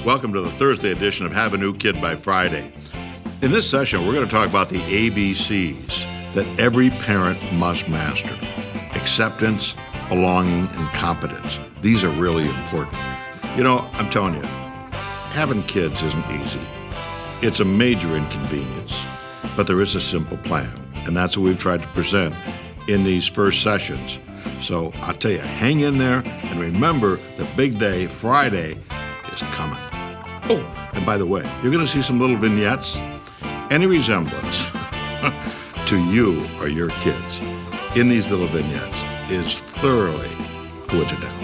Welcome to the Thursday edition of Have a New Kid by Friday. In this session, we're going to talk about the ABCs that every parent must master. Acceptance, belonging, and competence. These are really important. You know, I'm telling you, having kids isn't easy. It's a major inconvenience, but there is a simple plan, and that's what we've tried to present in these first sessions. So I'll tell you, hang in there, and remember, the big day, Friday, is coming. Oh, and by the way, you're going to see some little vignettes. Any resemblance to you or your kids in these little vignettes is thoroughly coincidental.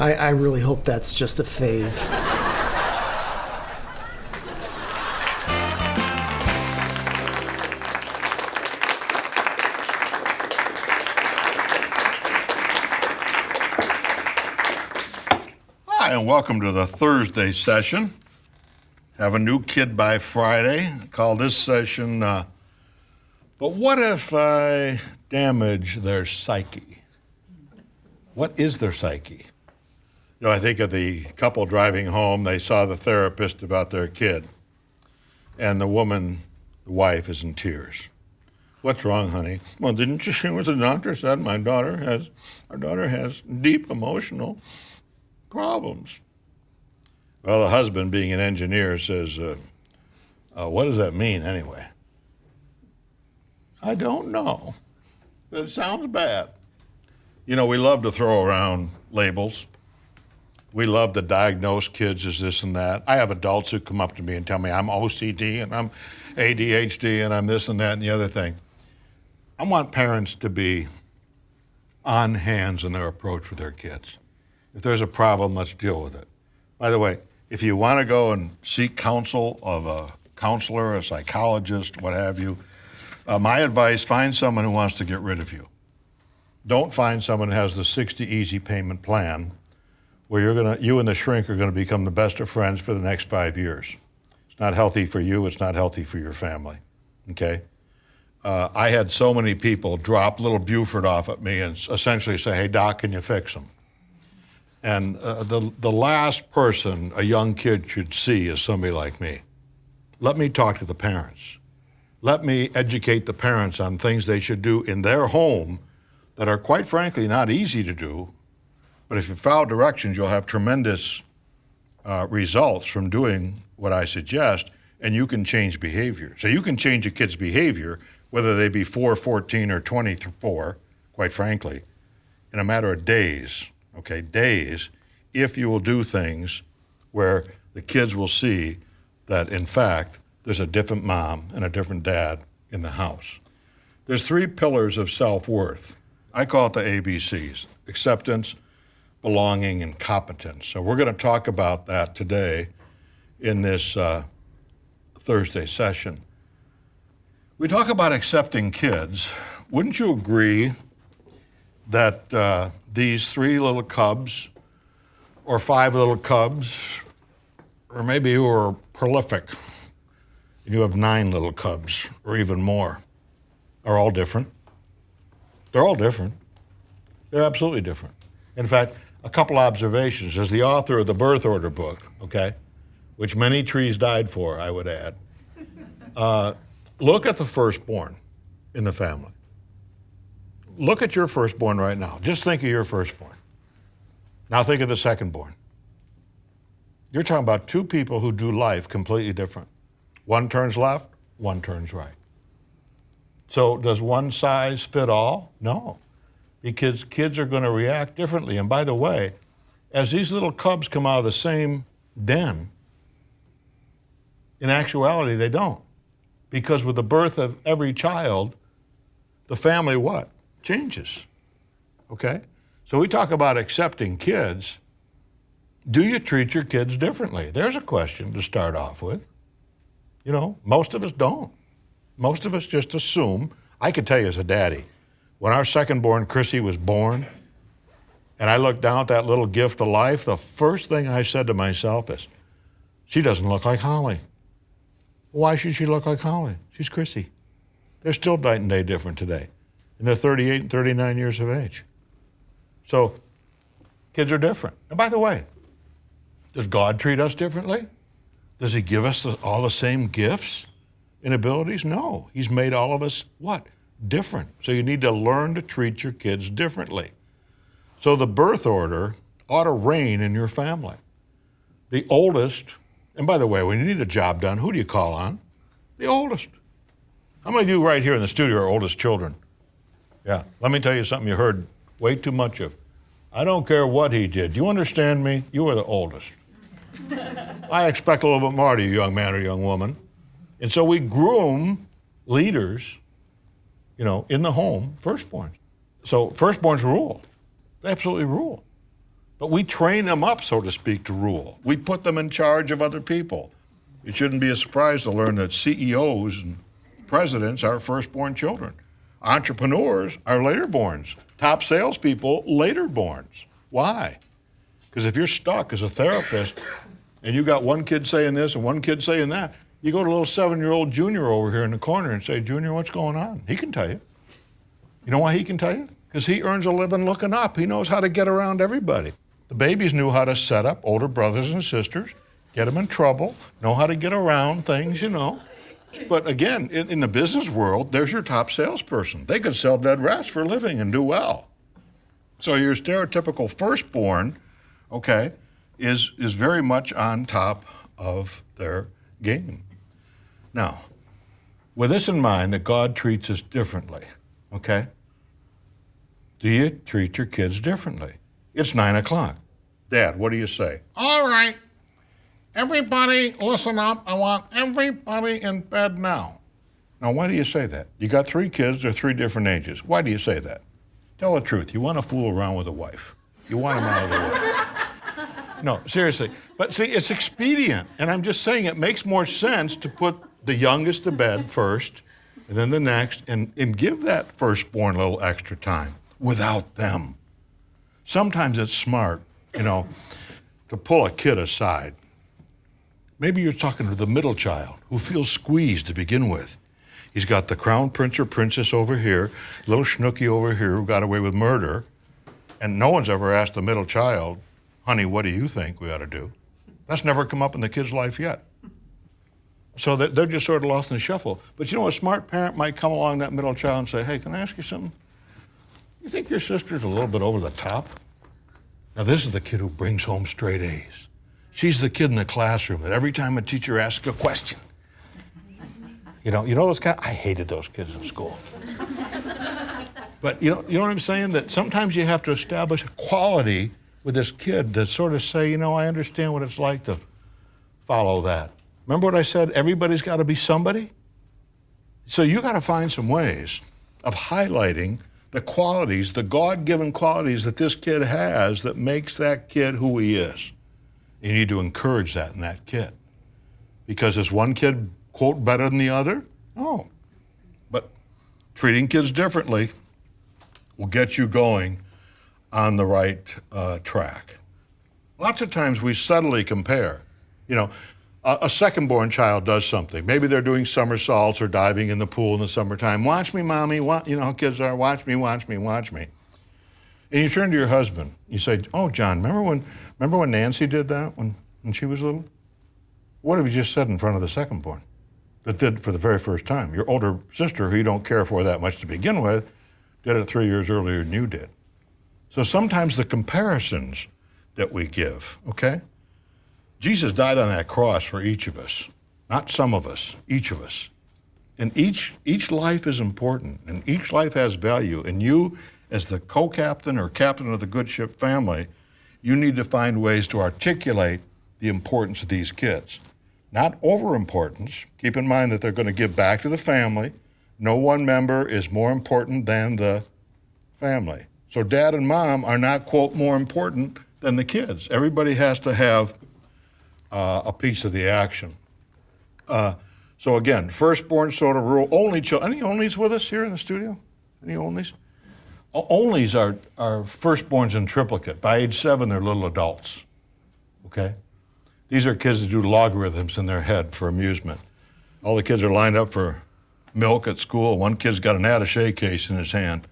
I really hope that's just a phase. Hi, and welcome to the Thursday session. Have a new kid by Friday. Call this session, but what if I damage their psyche? What is their psyche? You know, I think of the couple driving home, they saw the therapist about their kid, and the woman, the wife, is in tears. What's wrong, honey? Well, didn't you hear what the doctor said? Our daughter has deep emotional problems. Well, the husband, being an engineer, says, what does that mean anyway? I don't know. It sounds bad. You know, we love to throw around labels. We love to diagnose kids as this and that. I have adults who come up to me and tell me I'm OCD and I'm ADHD and I'm this and that and the other thing. I want parents to be on hands in their approach with their kids. If there's a problem, let's deal with it. By the way, if you want to go and seek counsel of a counselor, a psychologist, what have you, my advice, find someone who wants to get rid of you. Don't find someone who has the 60 easy payment plan where you and the shrink are going to become the best of friends for the next 5 years. It's not healthy for you. It's not healthy for your family, okay? I had so many people drop little Buford off at me and essentially say, hey, doc, can you fix him? And the last person a young kid should see is somebody like me. Let me talk to the parents. Let me educate the parents on things they should do in their home that are, quite frankly, not easy to do. But if you follow directions, you'll have tremendous results from doing what I suggest, and you can change behavior. So you can change a kid's behavior, whether they be 4, 14, or 24, quite frankly, in a matter of days, okay, days, if you will do things where the kids will see that, in fact, there's a different mom and a different dad in the house. There's 3 pillars of self-worth. I call it the ABCs: acceptance, belonging, and competence. So we're going to talk about that today in this Thursday session. We talk about accepting kids. Wouldn't you agree that these 3 little cubs, or 5 little cubs, or maybe you are prolific and you have 9 little cubs, or even more, are all different? They're all different. They're absolutely different. In fact, a couple observations. As the author of the birth order book, okay, which many trees died for, I would add, look at the firstborn in the family. Look at your firstborn right now. Just think of your firstborn. Now think of the secondborn. You're talking about 2 people who do life completely different. One turns left, one turns right. So does one size fit all? No. Because kids are going to react differently. And by the way, as these little cubs come out of the same den, in actuality, they don't. Because with the birth of every child, the family what? Changes, okay? So we talk about accepting kids. Do you treat your kids differently? There's a question to start off with. You know, most of us don't. Most of us just assume. I could tell you as a daddy, when our second-born Chrissy was born, and I looked down at that little gift of life, the first thing I said to myself is, she doesn't look like Holly. Why should she look like Holly? She's Chrissy. They're still night and day different today. And they're 38 and 39 years of age. So kids are different. And by the way, does God treat us differently? Does he give us all the same gifts and abilities? No. He's made all of us, what? Different. So you need to learn to treat your kids differently. So the birth order ought to reign in your family. The oldest, and by the way, when you need a job done, who do you call on? The oldest. How many of you right here in the studio are oldest children? Yeah. Let me tell you something you heard way too much of. I don't care what he did. Do you understand me? You are the oldest. I expect a little bit more to you, young man or young woman. And so we groom leaders, you know, in the home, firstborns. So firstborns rule. They absolutely rule. But we train them up, so to speak, to rule. We put them in charge of other people. It shouldn't be a surprise to learn that CEOs and presidents are firstborn children. Entrepreneurs are laterborns. Top salespeople, laterborns. Why? Because if you're stuck as a therapist and you got one kid saying this and one kid saying that, you go to a little 7-year-old Junior over here in the corner and say, Junior, what's going on? He can tell you. You know why he can tell you? Because he earns a living looking up. He knows how to get around everybody. The babies knew how to set up older brothers and sisters, get them in trouble, know how to get around things, you know. But again, in the business world, there's your top salesperson. They could sell dead rats for a living and do well. So your stereotypical firstborn, okay, is very much on top of their game. Now, with this in mind, that God treats us differently, okay? Do you treat your kids differently? It's 9 o'clock. Dad, what do you say? All right. Everybody listen up. I want everybody in bed now. Now, why do you say that? You got 3 kids. They're 3 different ages. Why do you say that? Tell the truth. You want to fool around with a wife. You want them out of the way. No, seriously. But see, it's expedient. And I'm just saying it makes more sense to put the youngest to bed first, and then the next, and give that firstborn a little extra time without them. Sometimes it's smart, you know, to pull a kid aside. Maybe you're talking to the middle child who feels squeezed to begin with. He's got the crown prince or princess over here, little schnooky over here who got away with murder, and no one's ever asked the middle child, honey, what do you think we ought to do? That's never come up in the kid's life yet. So they're just sort of lost in the shuffle. But you know, a smart parent might come along that middle child and say, hey, can I ask you something? You think your sister's a little bit over the top? Now, this is the kid who brings home straight A's. She's the kid in the classroom that every time a teacher asks a question, you know those kind. I hated those kids in school. But you know what I'm saying? That sometimes you have to establish a quality with this kid to sort of say, you know, I understand what it's like to follow that. Remember what I said? Everybody's got to be somebody. So you got to find some ways of highlighting the qualities, the God-given qualities that this kid has that makes that kid who he is. You need to encourage that in that kid. Because is one kid, quote, better than the other? No. But treating kids differently will get you going on the right track. Lots of times we subtly compare. You know, a second-born child does something. Maybe they're doing somersaults or diving in the pool in the summertime. Watch me, Mommy. You know how kids are. Watch me, watch me, watch me. And you turn to your husband. You say, oh, John, remember when Nancy did that when she was little? What have you just said in front of the second-born that did for the very first time? Your older sister, who you don't care for that much to begin with, did it 3 years earlier than you did. So sometimes the comparisons that we give, okay? Jesus died on that cross for each of us, not some of us, each of us. And each life is important, and each life has value. And you, as the co-captain or captain of the good ship family, you need to find ways to articulate the importance of these kids. Not over-importance. Keep in mind that they're going to give back to the family. No one member is more important than the family. So dad and mom are not, quote, more important than the kids. Everybody has to have a piece of the action. So again, firstborn sort of rule. Only children. Any onlys with us here in the studio? Any onlys? Onlys are firstborns in triplicate. By age 7, they're little adults. Okay? These are kids that do logarithms in their head for amusement. All the kids are lined up for milk at school. One kid's got an attaché case in his hand.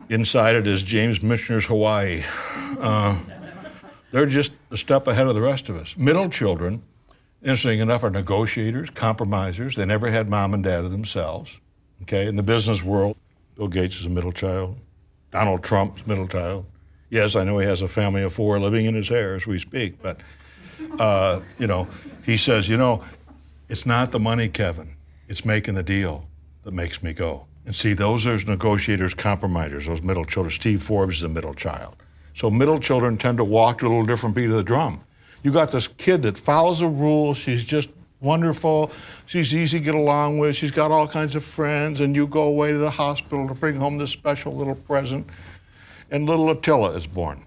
Inside it is James Michener's Hawaii. They're just a step ahead of the rest of us. Middle children, interesting enough, are negotiators, compromisers. They never had mom and dad themselves. Okay, in the business world, Bill Gates is a middle child. Donald Trump's middle child. Yes, I know he has a family of 4 living in his hair as we speak, but he says, it's not the money, Kevin. It's making the deal that makes me go. And see, those are negotiators, compromisers, those middle children. Steve Forbes is a middle child. So middle children tend to walk to a little different beat of the drum. You got this kid that follows the rules. She's just wonderful. She's easy to get along with. She's got all kinds of friends, and you go away to the hospital to bring home this special little present, and little Attila is born.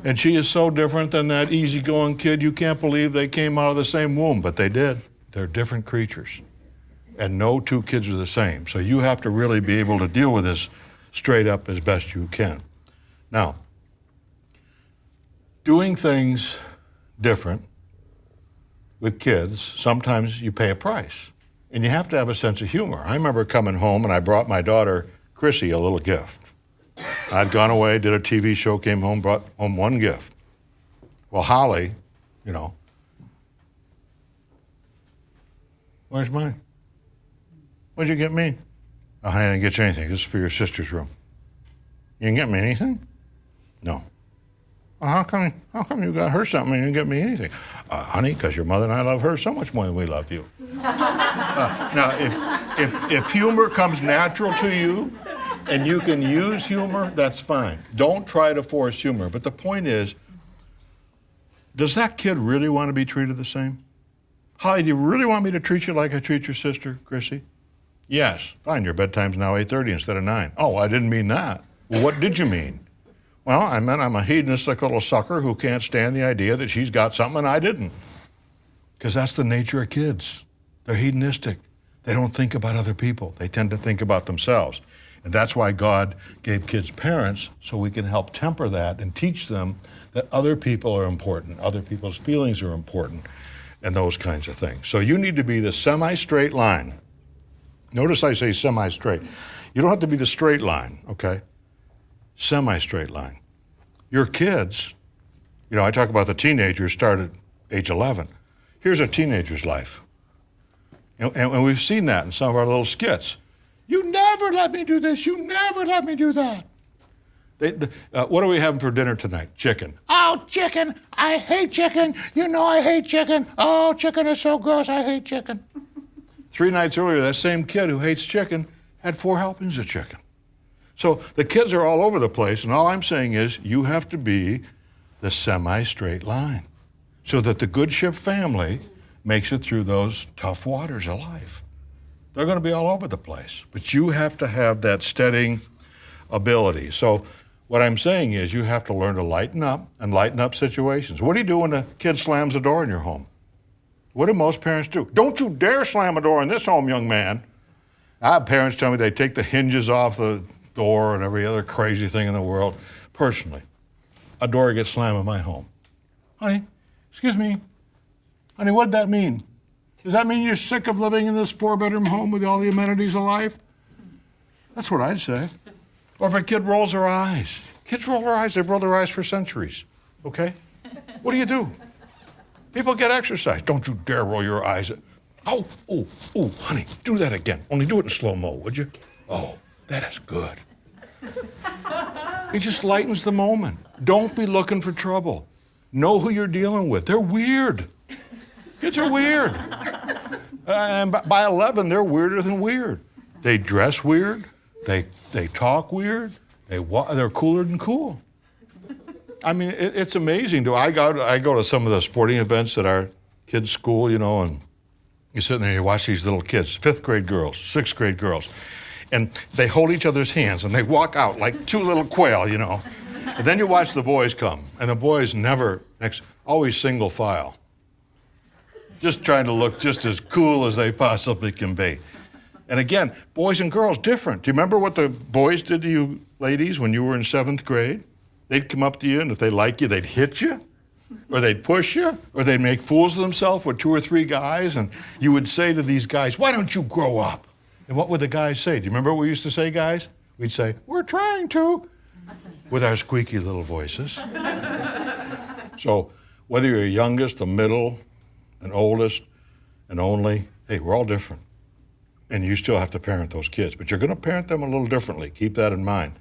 And she is so different than that easygoing kid. You can't believe they came out of the same womb, but they did. They're different creatures. And no 2 kids are the same. So you have to really be able to deal with this straight up as best you can. Now, doing things different with kids, sometimes you pay a price. And you have to have a sense of humor. I remember coming home and I brought my daughter, Chrissy, a little gift. I'd gone away, did a TV show, came home, brought home one gift. Well, Holly, where's mine? What'd you get me? Oh, honey, I didn't get you anything. This is for your sister's room. You didn't get me anything? No. Well, how come you got her something and you didn't get me anything? Honey, because your mother and I love her so much more than we love you. Now, if humor comes natural to you and you can use humor, that's fine. Don't try to force humor. But the point is, does that kid really want to be treated the same? Holly, do you really want me to treat you like I treat your sister, Chrissy? Yes. Fine, your bedtime's now 8:30 instead of 9. Oh, I didn't mean that. Well, what did you mean? Well, I meant I'm a hedonistic little sucker who can't stand the idea that she's got something and I didn't. Because that's the nature of kids. They're hedonistic. They don't think about other people. They tend to think about themselves. And that's why God gave kids parents, so we can help temper that and teach them that other people are important, other people's feelings are important, and those kinds of things. So you need to be the semi-straight line. Notice I say semi-straight. You don't have to be the straight line, okay? Semi-straight line. Your kids, I talk about the teenagers start at age 11. Here's a teenager's life. And we've seen that in some of our little skits. You never let me do this. You never let me do that. What are we having for dinner tonight? Chicken. Oh, chicken. I hate chicken. I hate chicken. Oh, chicken is so gross. I hate chicken. 3 nights earlier, that same kid who hates chicken had 4 helpings of chicken. So the kids are all over the place, and all I'm saying is you have to be the semi-straight line so that the good ship family makes it through those tough waters of life. They're going to be all over the place, but you have to have that steadying ability. So what I'm saying is you have to learn to lighten up situations. What do you do when a kid slams a door in your home? What do most parents do? Don't you dare slam a door in this home, young man. I have parents tell me they take the hinges off the door and every other crazy thing in the world. Personally, a door gets slammed in my home. Honey, excuse me. Honey, what did that mean? Does that mean you're sick of living in this 4-bedroom home with all the amenities of life? That's what I'd say. Or if a kid rolls their eyes. Kids roll their eyes. They've rolled their eyes for centuries, okay? What do? People get exercise. Don't you dare roll your eyes. Oh, honey, do that again. Only do it in slow-mo, would you? Oh, that is good. It just lightens the moment. Don't be looking for trouble. Know who you're dealing with. They're weird. Kids are weird. And by 11, they're weirder than weird. They dress weird. They talk weird. They're cooler than cool. I mean, it's amazing. I go to some of the sporting events at our kids' school, and you're sitting there, you watch these little kids, 5th grade girls, 6th grade girls, and they hold each other's hands and they walk out like 2 little quail, And then you watch the boys come, and the boys always single file. Just trying to look just as cool as they possibly can be. And again, boys and girls, different. Do you remember what the boys did to you ladies when you were in 7th grade? They'd come up to you, and if they like you, they'd hit you, or they'd push you, or they'd make fools of themselves with 2 or 3 guys, and you would say to these guys, why don't you grow up? And what would the guys say? Do you remember what we used to say, guys? We'd say, we're trying to, with our squeaky little voices. So whether you're youngest, the middle, and oldest, and only, hey, we're all different. And you still have to parent those kids, but you're going to parent them a little differently. Keep that in mind,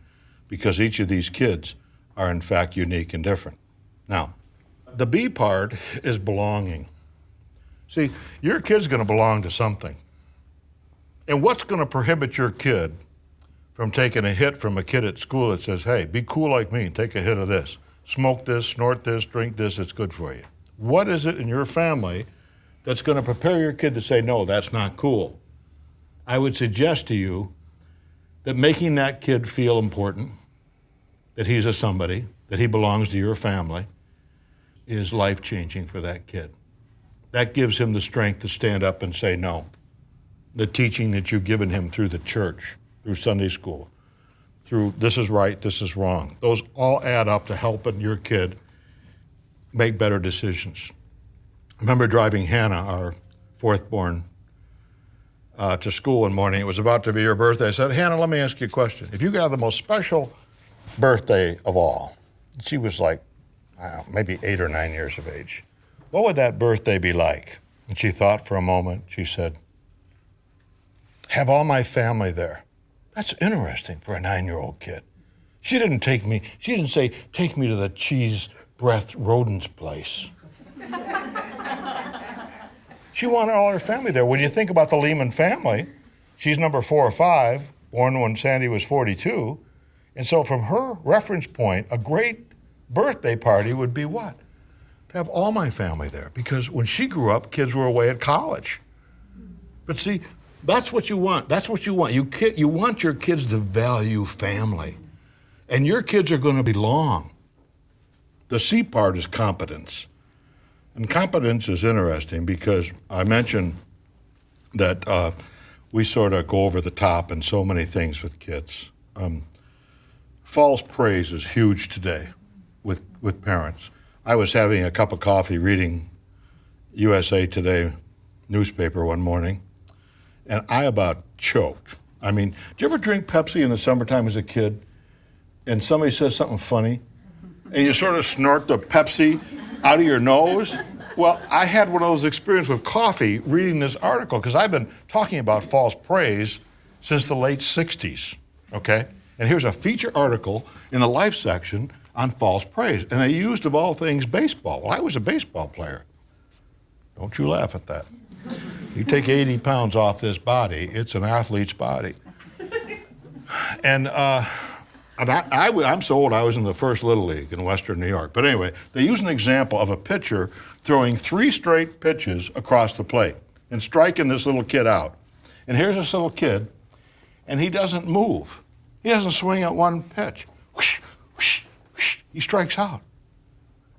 because each of these kids are in fact unique and different. Now, the B part is belonging. See, your kid's going to belong to something. And what's going to prohibit your kid from taking a hit from a kid at school that says, hey, be cool like me and take a hit of this. Smoke this, snort this, drink this, it's good for you. What is it in your family that's going to prepare your kid to say, no, that's not cool? I would suggest to you that making that kid feel important, that he's a somebody, that he belongs to your family, is life-changing for that kid. That gives him the strength to stand up and say no. The teaching that you've given him through the church, through Sunday school, through this is right, this is wrong. Those all add up to helping your kid make better decisions. I remember driving Hannah, our 4th born, to school one morning. It was about to be her birthday. I said, Hannah, let me ask you a question. If you got the most special birthday of all, she was like, maybe 8 or 9 years of age, what would that birthday be like? And she thought for a moment. She said, have all my family there. That's interesting for a 9-year-old kid. She didn't say, take me to the cheese breath rodents place. She wanted all her family there. When you think about the Leman family, she's number 4 or 5, born when Sandy was 42. And so from her reference point, a great birthday party would be what? To have all my family there. Because when she grew up, kids were away at college. But see, that's what you want. That's what you want. You want your kids to value family. And your kids are going to belong. The C part is competence. And competence is interesting because I mentioned that we sort of go over the top in so many things with kids. False praise is huge today with parents. I was having a cup of coffee reading USA Today newspaper one morning, and I about choked. I mean, do you ever drink Pepsi in the summertime as a kid, and somebody says something funny, and you sort of snort the Pepsi out of your nose? Well, I had one of those experiences with coffee reading this article, because I've been talking about false praise since the late 60s, okay? And here's a feature article in the Life section on false praise. And they used, of all things, baseball. Well, I was a baseball player. Don't you laugh at that. You take 80 pounds off this body, it's an athlete's body. And I'm so old, I was in the first Little League in Western New York. But anyway, they use an example of a pitcher throwing 3 straight pitches across the plate and striking this little kid out. And here's this little kid, and he doesn't move. He doesn't swing at one pitch. Whoosh, whoosh, whoosh. He strikes out.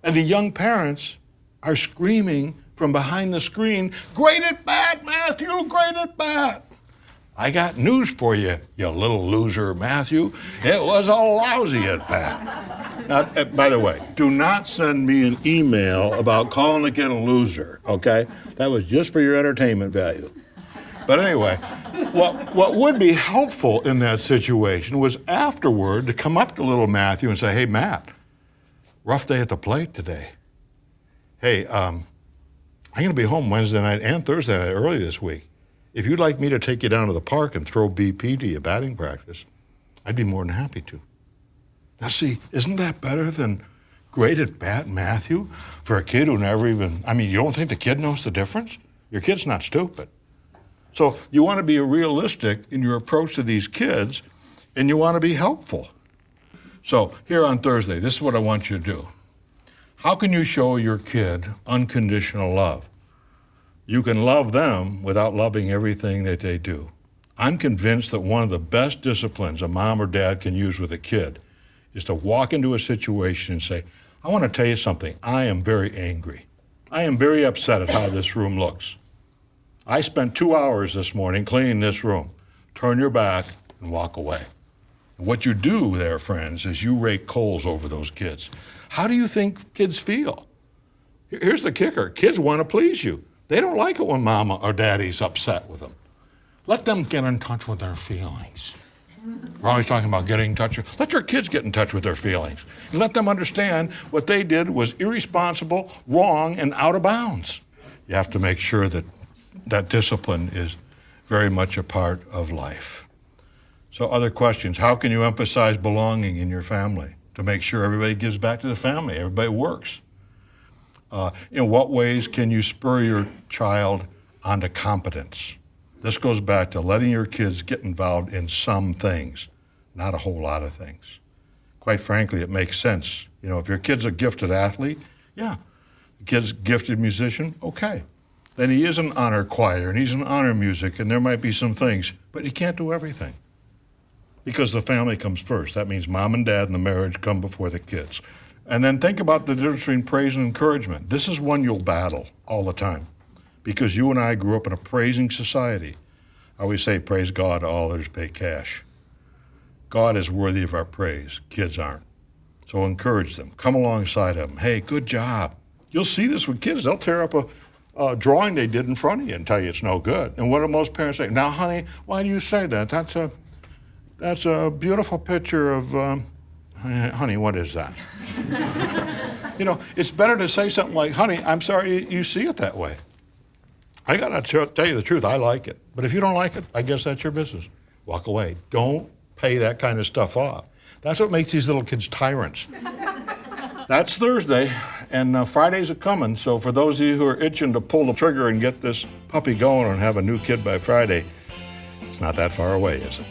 And the young parents are screaming from behind the screen, great at bat, Matthew, great at bat. I got news for you, you little loser, Matthew. It was a lousy at bat. Now, by the way, do not send me an email about calling the kid a loser, okay? That was just for your entertainment value. But anyway, what would be helpful in that situation was afterward to come up to little Matthew and say, hey, Matt, rough day at the plate today. Hey, I'm going to be home Wednesday night and Thursday night early this week. If you'd like me to take you down to the park and throw BP to you batting practice, I'd be more than happy to. Now see, isn't that better than great at bat, Matthew, for a kid who never even, you don't think the kid knows the difference? Your kid's not stupid. So you want to be realistic in your approach to these kids, and you want to be helpful. So here on Thursday, this is what I want you to do. How can you show your kid unconditional love? You can love them without loving everything that they do. I'm convinced that one of the best disciplines a mom or dad can use with a kid is to walk into a situation and say, I want to tell you something. I am very angry. I am very upset at how this room looks. I spent 2 hours this morning cleaning this room. Turn your back and walk away. And what you do there, friends, is you rake coals over those kids. How do you think kids feel? Here's the kicker. Kids want to please you. They don't like it when mama or daddy's upset with them. Let them get in touch with their feelings. We're always talking about getting in touch. Let your kids get in touch with their feelings. And let them understand what they did was irresponsible, wrong, and out of bounds. You have to make sure that that discipline is very much a part of life. So other questions. How can you emphasize belonging in your family to make sure everybody gives back to the family, everybody works? In what ways can you spur your child onto competence? This goes back to letting your kids get involved in some things, not a whole lot of things. Quite frankly, it makes sense. You know, if your kid's a gifted athlete, yeah. The kid's a gifted musician, okay. Then he is an honor choir and he's an honor music and there might be some things, but he can't do everything because the family comes first. That means mom and dad and the marriage come before the kids. And then think about the difference between praise and encouragement. This is one you'll battle all the time because you and I grew up in a praising society. I always say, praise God, all others pay cash. God is worthy of our praise. Kids aren't. So encourage them. Come alongside them. Hey, good job. You'll see this with kids. They'll tear up a drawing they did in front of you and tell you it's no good. And what do most parents say? Now, honey, why do you say that? That's a beautiful picture of, honey, what is that? You know, it's better to say something like, honey, I'm sorry you see it that way. I got to tell you the truth, I like it. But if you don't like it, I guess that's your business. Walk away. Don't pay that kind of stuff off. That's what makes these little kids tyrants. That's Thursday, and Fridays are coming. So for those of you who are itching to pull the trigger and get this puppy going and have a new kid by Friday, it's not that far away, is it?